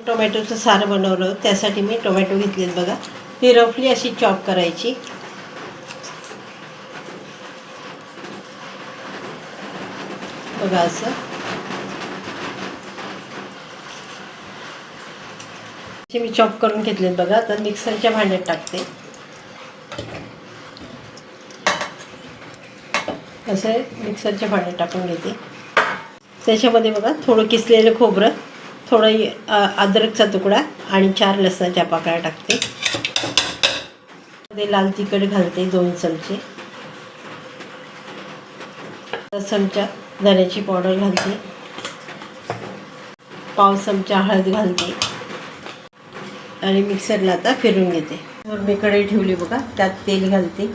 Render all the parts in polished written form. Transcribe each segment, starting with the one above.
टोमॅटोचं सार बनवलं, त्यासाठी मी टोमॅटो घेतलेत बघा. ती रफली अशी चॉप करायची. बघा असं मी चॉप करून घेतलेत बघा. तर मिक्सरच्या भांड्यात टाकते. असं मिक्सरच्या भांड्यात टाकून घेते. त्याच्यामध्ये बघा थोडं किसलेलं खोबरं, थोडं अद्रकचा तुकडा आणि 4 लसणाच्या पाकळ्या टाकते. मध्ये लाल तिखट घालते 2 चमचे. चमचा धण्याची पावडर घालते. पाव चमचा हळद घालते आणि मिक्सरला आता फिरून घेते. मी कढई ठेवली बघा, त्यात तेल घालते.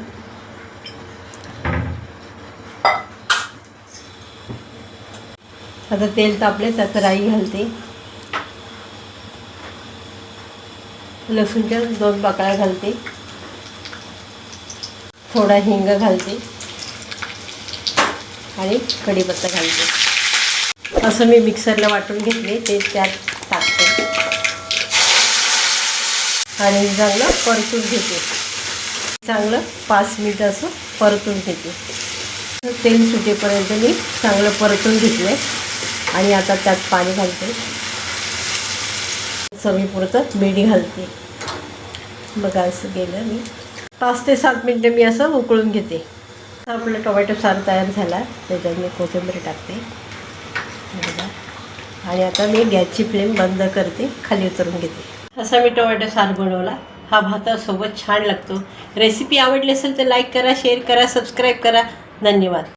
आता तेल तापले, त्यात राई घालते. लसूणच्या 2 पाकळ्या घालते. थोडा हिंग घालते आणि कढीपत्ता घालते. असं मी मिक्सरला वाटून घेतले, ते त्यात टाकते आणि चांगलं परतून घेते. चांगलं 5 मिनिटं असं परतून घेते. तेल सुटेपर्यंत मी चांगलं परतून घेतले आणि आता त्यात पाणी घालते. चवीपुरतं मीठ घालते. बघा असं गेलं मी 5 ते 7 मिनिटं मी असं उकळून घेते. आपलं टोमॅटो सार तयार झाला. त्याच्यात मी कोथिंबीर टाकते बघा. आणि आता मी गॅसची फ्लेम बंद करते, खाली उतरून घेते. असा मी टोमॅटो सार बनवला. हा भातासोबत छान लागतो. रेसिपी आवडली असेल तर लाईक करा, शेअर करा, सबस्क्राईब करा. धन्यवाद.